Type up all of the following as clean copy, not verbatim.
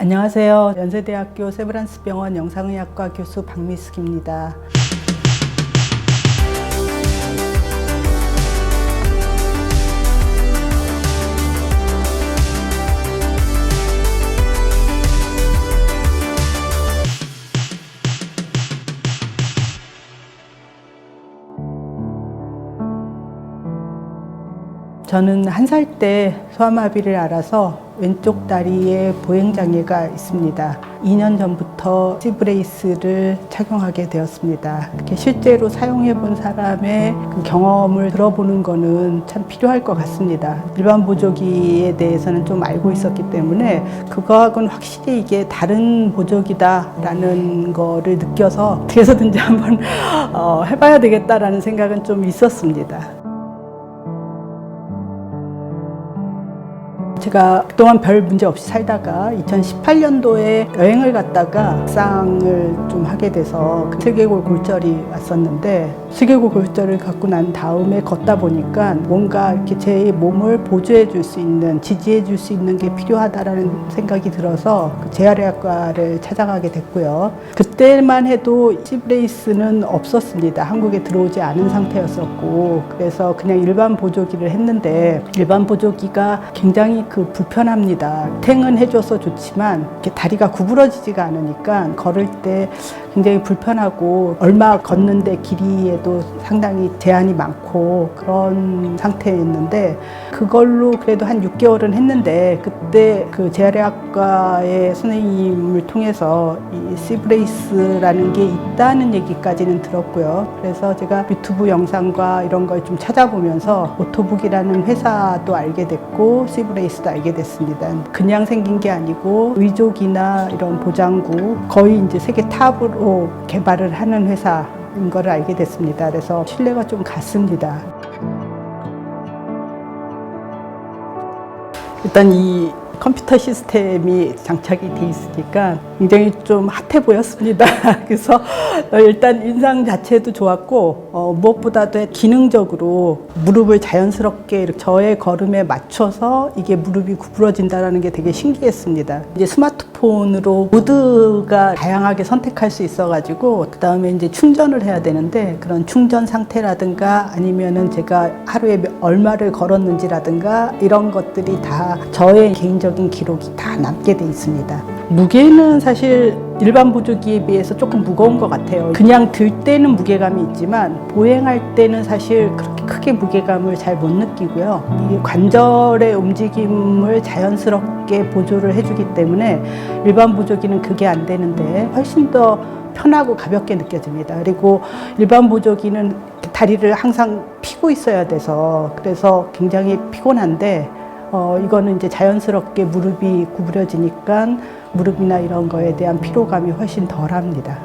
안녕하세요. 연세대학교 세브란스병원 영상의학과 교수 박미숙입니다. 저는 1살 때 소아마비를 앓아서 왼쪽 다리에 보행장애가 있습니다. 2년 전부터 C브레이스를 착용하게 되었습니다. 실제로 사용해 본 사람의 그 경험을 들어보는 거는 참 필요할 것 같습니다. 일반 보조기에 대해서는 좀 알고 있었기 때문에 그거하고는 확실히 이게 다른 보조기다라는 거를 느껴서 어떻게 해서든지 한번 해봐야 되겠다라는 생각은 좀 있었습니다. 제가 그동안 별 문제 없이 살다가 2018년도에 여행을 갔다가 박상을 좀 하게 돼서 슬개골 골절이 왔었는데, 슬개골 골절을 갖고 난 다음에 걷다 보니까 뭔가 이렇게 제 몸을 보조해 줄 수 있는, 지지해 줄 수 있는 게 필요하다라는 생각이 들어서 재활의학과를 찾아가게 됐고요. 그때만 해도 C브레이스는 없었습니다. 한국에 들어오지 않은 상태였었고, 그래서 그냥 일반 보조기를 했는데, 일반 보조기가 굉장히 불편합니다. 탱은 해줘서 좋지만 이렇게 다리가 구부러지지가 않으니까 걸을 때 굉장히 불편하고, 얼마 걷는데 길이에도 상당히 제한이 많고 그런 상태였는데, 그걸로 그래도 한 6개월은 했는데, 그때 그 재활의학과의 선생님을 통해서 이 C브레이스라는 게 있다는 얘기까지는 들었고요. 그래서 제가 유튜브 영상과 이런 걸 좀 찾아보면서 오토북이라는 회사도 알게 됐고 C브레이스도 알게 됐습니다. 그냥 생긴 게 아니고 의족이나 이런 보장구 거의 이제 세계 탑으로 개발을 하는 회사인 걸 알게 됐습니다. 그래서 신뢰가 좀 갔습니다. 일단 이 컴퓨터 시스템이 장착이 돼 있으니까 굉장히 좀 핫해 보였습니다. 그래서 일단 인상 자체도 좋았고, 무엇보다도 기능적으로 무릎을 자연스럽게 이렇게 저의 걸음에 맞춰서 이게 무릎이 구부러진다는 게 되게 신기했습니다. 이제 스마트폰으로 모드가 다양하게 선택할 수 있어가지고, 그 다음에 이제 충전을 해야 되는데, 그런 충전 상태라든가 아니면은 제가 하루에 얼마를 걸었는지라든가 이런 것들이 다 저의 개인적인 기록이 다 남게 돼 있습니다. 무게는 사실 일반 보조기에 비해서 조금 무거운 것 같아요. 그냥 들 때는 무게감이 있지만 보행할 때는 사실 그렇게 크게 무게감을 잘 못 느끼고요. 이 관절의 움직임을 자연스럽게 보조를 해주기 때문에 일반 보조기는 그게 안 되는데 훨씬 더 편하고 가볍게 느껴집니다. 그리고 일반 보조기는 다리를 항상 펴고 있어야 돼서 그래서 굉장히 피곤한데, 이거는 이제 자연스럽게 무릎이 구부려지니까 무릎이나 이런 거에 대한 피로감이 훨씬 덜 합니다.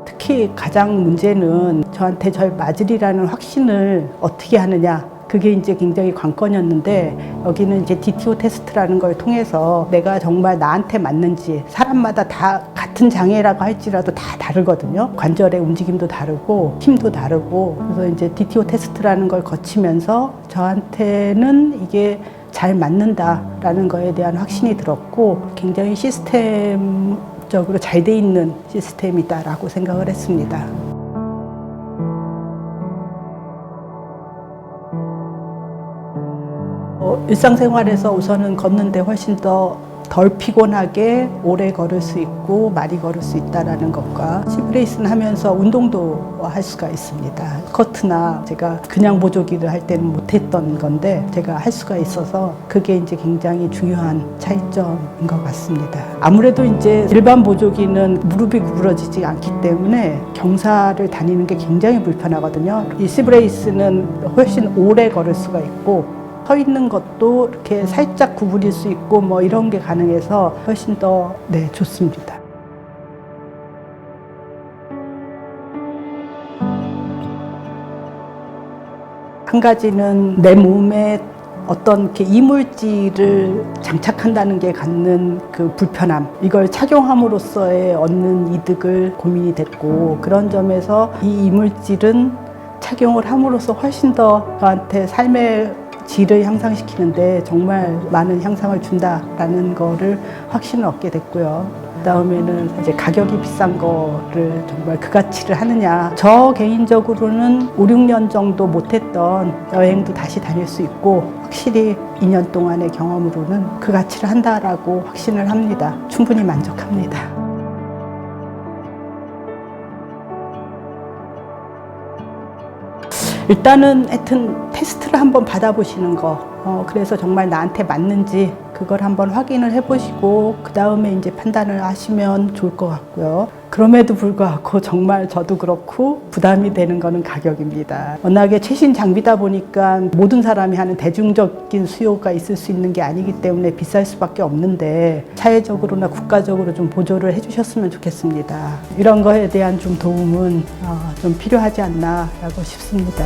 특히 가장 문제는 저한테 절 맞으리라는 확신을 어떻게 하느냐, 그게 이제 굉장히 관건이었는데, 여기는 이제 DTO 테스트라는 걸 통해서 내가 정말 나한테 맞는지, 사람마다 다 같은 장애라고 할지라도 다 다르거든요. 관절의 움직임도 다르고 힘도 다르고, 그래서 이제 DTO 테스트라는 걸 거치면서 저한테는 이게 잘 맞는다라는 거에 대한 확신이 들었고, 굉장히 시스템적으로 잘 돼 있는 시스템이다라고 생각을 했습니다. 일상생활에서 우선은 걷는데 훨씬 더 덜 피곤하게 오래 걸을 수 있고 많이 걸을 수 있다는 것과, C브레이스는 하면서 운동도 할 수가 있습니다. 스쿼트나 제가 그냥 보조기를 할 때는 못했던 건데 제가 할 수가 있어서 그게 이제 굉장히 중요한 차이점인 것 같습니다. 아무래도 이제 일반 보조기는 무릎이 구부러지지 않기 때문에 경사를 다니는 게 굉장히 불편하거든요. 이 C브레이스는 훨씬 오래 걸을 수가 있고, 서 있는 것도 이렇게 살짝 구부릴 수 있고 뭐 이런 게 가능해서 훨씬 더 좋습니다. 한 가지는 내 몸에 어떤 이렇게 이물질을 장착한다는 게 갖는 그 불편함, 이걸 착용함으로써의 얻는 이득을 고민이 됐고, 그런 점에서 이 이물질은 착용을 함으로써 훨씬 더 저한테 삶의 질을 향상시키는데 정말 많은 향상을 준다라는 거를 확신을 얻게 됐고요. 그다음에는 이제 가격이 비싼 거를 정말 그 가치를 하느냐. 저 개인적으로는 5, 6년 정도 못했던 여행도 다시 다닐 수 있고 확실히 2년 동안의 경험으로는 그 가치를 한다라고 확신을 합니다. 충분히 만족합니다. 일단은 하여튼 테스트를 한번 받아보시는 거. 그래서 정말 나한테 맞는지 그걸 한번 확인을 해보시고 그 다음에 이제 판단을 하시면 좋을 것 같고요. 그럼에도 불구하고 정말 저도 그렇고 부담이 되는 거는 가격입니다. 워낙에 최신 장비다 보니까 모든 사람이 하는 대중적인 수요가 있을 수 있는 게 아니기 때문에 비쌀 수밖에 없는데 사회적으로나 국가적으로 좀 보조를 해주셨으면 좋겠습니다. 이런 거에 대한 좀 도움은 좀 필요하지 않나라고 싶습니다.